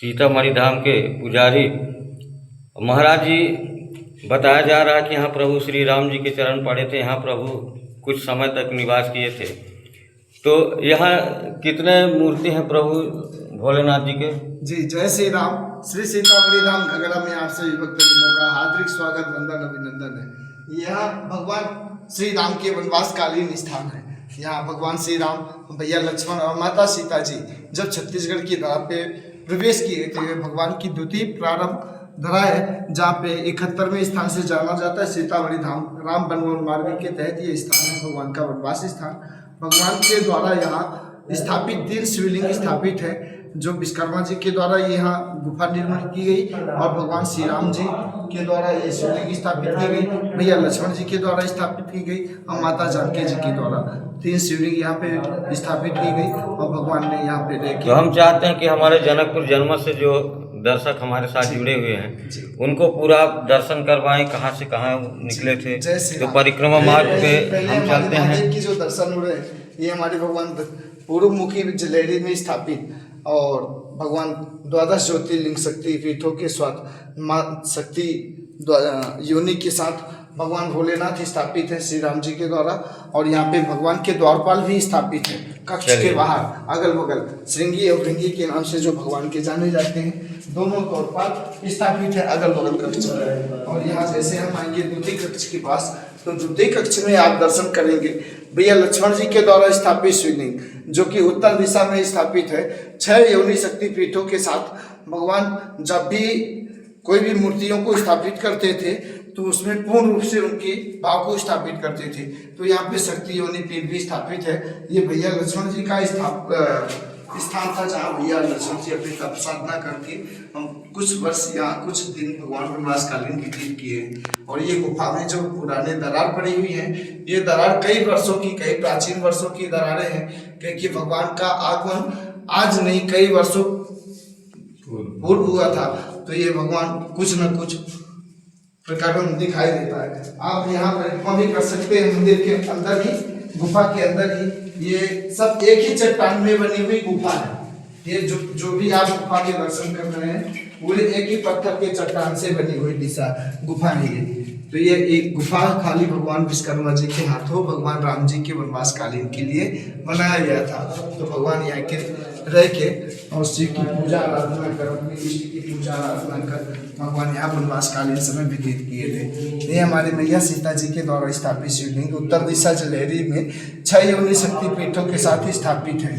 सीतामढ़ी धाम के पुजारी महाराज जी, बताया जा रहा है कि यहाँ प्रभु श्री राम जी के चरण पड़े थे, यहाँ प्रभु कुछ समय तक निवास किए थे। तो यहाँ कितने मूर्ति हैं प्रभु भोलेनाथ जी के? जी, जय श्री राम। श्री सीतामढ़ी धाम घगरा में आप सभी भक्तजनों का हार्दिक स्वागत, वंदन, अभिनंदन है। यहाँ भगवान श्री राम के वनवासकालीन स्थान है। यहाँ भगवान श्री राम, भैया लक्ष्मण और माता सीता जी जब छत्तीसगढ़ की धरा पे प्रवेश किए थे, भगवान की द्वितीय प्रारंभ धरा है जहाँ पे 71वें स्थान से जाना जाता है सीतामढ़ी धाम। राम वनगमन मार्ग के तहत ये स्थान है भगवान का वनवास स्थान। भगवान के द्वारा यहाँ स्थापित 3 शिवलिंग स्थापित है, जो विश्वकर्मा जी के द्वारा यहाँ गुफा निर्माण की गई और भगवान श्री राम जी के द्वारा ये शिवलिंग स्थापित की गई, भैया लक्ष्मण जी के द्वारा स्थापित की गई और माता जानकी जी के द्वारा 3 शिवलिंग यहाँ पे स्थापित की गई और भगवान ने यहाँ पे रह के। तो हम चाहते हैं कि हमारे जनकपुर जनमत से जो दर्शक हमारे साथ जुड़े हुए हैं उनको पूरा दर्शन करवाएं, कहाँ से कहाँ निकले थे। तो परिक्रमा मार्ग पे हम चलते हैं कि जो दर्शन हो रहे हैं ये हमारे भगवान पूर्व मुखी जलेरी में स्थापित और भगवान 12 ज्योतिर्लिंग शक्ति पीठों के साथ मां शक्ति योनि के साथ भगवान भोलेनाथ स्थापित है श्री राम जी के द्वारा। और यहाँ पे भगवान के द्वारपाल भी स्थापित है कक्ष के बाहर अगल बगल, श्रृंगी और भृंगी के नाम से जो भगवान के जाने जाते हैं, दोनों द्वारपाल स्थापित है अगल बगल कक्ष में। और यहाँ जैसे हम आएंगे द्वितीय कक्ष के पास, तो द्वितीय कक्ष में आप दर्शन करेंगे भैया लक्ष्मण जी के द्वारा स्थापित शिवलिंग, जो कि उत्तर दिशा में स्थापित है 6 योनि शक्ति पीठों के साथ। भगवान जब भी कोई भी मूर्तियों को स्थापित करते थे तो उसमें पूर्ण रूप से उनके भाव को स्थापित करते थे। तो यहाँ पे शक्ति योनि पीठ भी स्थापित है। ये भैया लक्ष्मण जी का स्थान था जहाँ भैया लक्ष्मण जी अपनी तप साधना करके हम कुछ वर्ष यहाँ कुछ दिन भगवान वनवासकालीन व्यतीत किए। और ये गुफा में जो पुराने दरार पड़ी हुई है, ये दरार कई वर्षों की, कई प्राचीन वर्षों की दरारें हैं, क्योंकि भगवान का आगमन आज नहीं कई वर्षों पूर्व हुआ था। तो ये भगवान कुछ न कुछ प्रकार में दिखाई देता है। आप यहाँ परिक्रमा भी कर सकते हैं मंदिर के अंदर ही, गुफा के अंदर ही। ये सब एक ही चट्टान में बनी हुई गुफा है। ये जो भी आप गुफा के दर्शन कर रहे हैं पूरे एक ही पत्थर के चट्टान से बनी हुई दिशा गुफा है। तो ये एक गुफा खाली भगवान विश्वकर्मा जी के हाथों भगवान राम जी के वनवास कालीन के लिए बनाया गया था। तो भगवान यहाँ के रह के और शिव की पूजा आराधना कर, अपनी इष्ट की पूजा आराधना कर भगवान यहाँ वनवास कालीन समय व्यतीत किए थे। ये हमारे मैया सीता जी के द्वारा स्थापित शिवलिंग उत्तर दिशा जलेरी में 6 योनि शक्ति पीठों के साथ ही स्थापित है।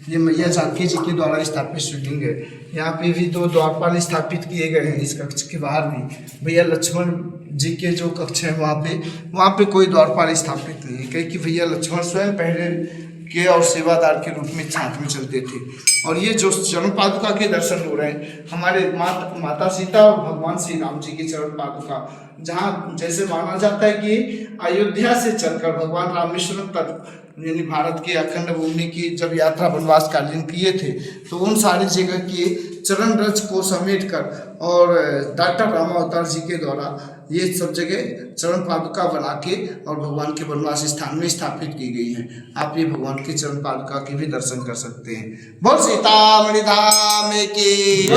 ये मैया जानकी जी के द्वारा स्थापित शिवलिंग है। यहाँ पे भी 2 द्वारपाल स्थापित किए गए हैं। इस कक्ष के बाहर भी भैया लक्ष्मण जी के जो कक्ष है वहाँ पे कोई द्वारपाल स्थापित नहीं है, क्योंकि भैया लक्ष्मण स्वयं पहले के और सेवादार के रूप में साथ में चलते थे। और ये जो चरण पादुका के दर्शन हो रहे हैं हमारे माता सीता और भगवान श्री राम जी की चरण पादुका, जहाँ जैसे माना जाता है कि अयोध्या से चलकर भगवान रामेश्वरम तक यानी भारत के अखंड भूमि की जब यात्रा वनवास कालीन किए थे, तो उन सारी जगह के चरण रज को समेट कर और डॉक्टर रामावतार जी के द्वारा ये सब जगह चरण पादुका बना के और भगवान के वनवास स्थान में स्थापित की गई है। आप ये भगवान के चरण पादुका के भी दर्शन कर सकते हैं। बोल सीतामढ़ी धाम की जय,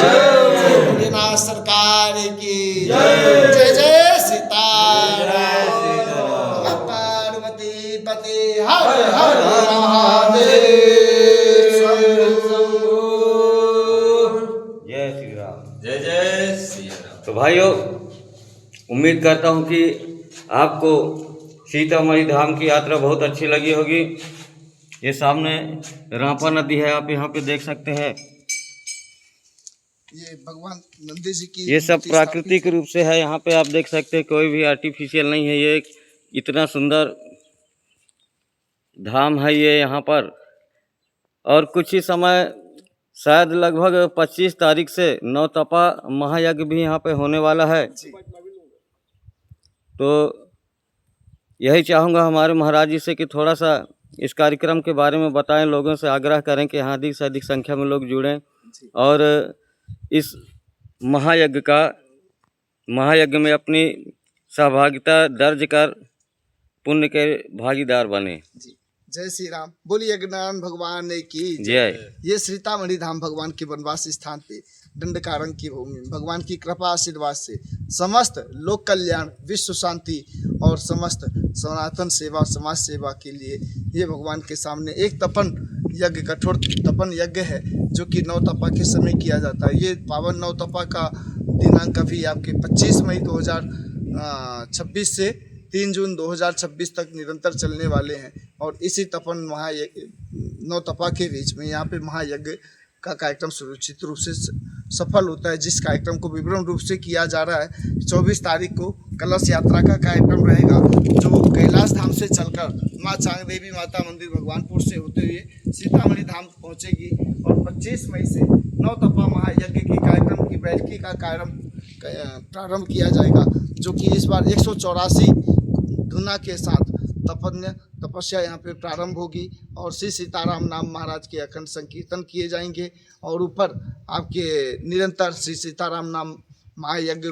भोलेनाथ सरकार की जय, जय जय सीताराम, पार्वती पति हर हर महादेव। जय श्री राम, जय जय श्री राम। तो भाइयों, उम्मीद करता हूँ कि आपको सीतामढ़ी धाम की यात्रा बहुत अच्छी लगी होगी। ये सामने रांपा नदी है, आप यहाँ पे देख सकते हैं। ये भगवान नंदी जी की ये सब प्राकृतिक रूप से है। यहाँ पे आप देख सकते हैं, कोई भी आर्टिफिशियल नहीं है। ये इतना सुंदर धाम है ये यहाँ पर। और कुछ ही समय, शायद लगभग 25 तारीख से नवतपा महायज्ञ भी यहाँ पे होने वाला है। तो यही चाहूँगा हमारे महाराज जी से कि थोड़ा सा इस कार्यक्रम के बारे में बताएं, लोगों से आग्रह करें कि यहाँ अधिक से अधिक संख्या में लोग जुड़ें और इस महायज्ञ में अपनी सहभागिता दर्ज कर पुण्य के भागीदार बने। जय श्री राम। बोलिए गजानन भगवान की जय। ये सीतामढ़ी धाम भगवान के वनवास स्थान पे दंडकारण्य की भूमि में भगवान की कृपा आशीर्वाद से समस्त लोक कल्याण, विश्व शांति और समस्त सनातन सेवा, समाज सेवा के लिए ये भगवान के सामने एक तपन यज्ञ, कठोर तपन यज्ञ है जो कि नौ तपा के समय किया जाता है। ये पावन नौ तपा का दिनांक अभी आपके 25 मई 2026 से 3 जून 2026 तक निरंतर चलने वाले हैं। और इसी तपन नौ तपा के बीच में यहाँ पे महायज्ञ का कार्यक्रम सुरक्षित रूप से सफल होता है, जिस कार्यक्रम को विवरण रूप से किया जा रहा है। 24 तारीख को कलश यात्रा का कार्यक्रम रहेगा जो कैलाश धाम से चलकर माँ चांग देवी माता मंदिर भगवानपुर से होते हुए सीतामढ़ी धाम पहुँचेगी। और 25 मई से नौ तपा महायज्ञ के कार्यक्रम की बैठकी का प्रारंभ किया जाएगा, जो कि इस बार 184 धुना के साथ तपस्या यहाँ पे प्रारंभ होगी। और श्री सीताराम नाम महाराज के अखंड संकीर्तन किए जाएंगे और ऊपर आपके निरंतर श्री सीताराम नाम महायज्ञ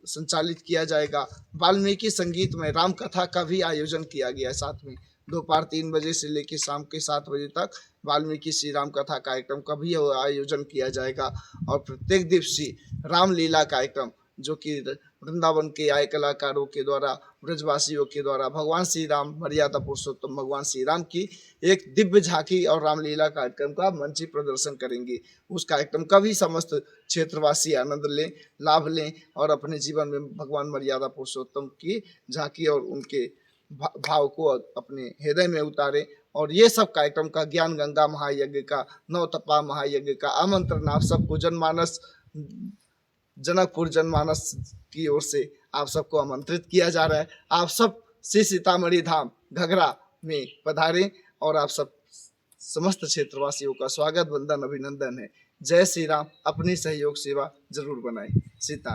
संचालित किया जाएगा। वाल्मीकि संगीत में राम कथा का भी आयोजन किया गया है। साथ में दोपहर 3 बजे से लेकर शाम के 7 बजे तक वाल्मीकि श्री राम कथा कार्यक्रम का भी आयोजन किया जाएगा। और प्रत्येक दिवसीय रामलीला कार्यक्रम जो कि वृंदावन के आय कलाकारों के द्वारा, ब्रजवासियों के द्वारा भगवान श्री राम, मर्यादा पुरुषोत्तम भगवान श्री राम की एक दिव्य झांकी और रामलीला कार्यक्रम का मंची प्रदर्शन करेंगे। उस कार्यक्रम का भी समस्त क्षेत्रवासी आनंद लें, लाभ लें और अपने जीवन में भगवान मर्यादा पुरुषोत्तम की झांकी और उनके भाव को अपने हृदय में उतारें। और ये सब कार्यक्रम का ज्ञान गंगा महायज्ञ का, नौ तपा महायज्ञ का आमंत्रण आप सबको जनकपुर जनमानस की ओर से आप सबको आमंत्रित किया जा रहा है। आप सब श्री सीतामढ़ी धाम घघरा में पधारें और आप सब समस्त क्षेत्रवासियों का स्वागत, वंदन, अभिनंदन है। जय श्री राम। अपनी सहयोग सेवा जरूर बनाएं। सीता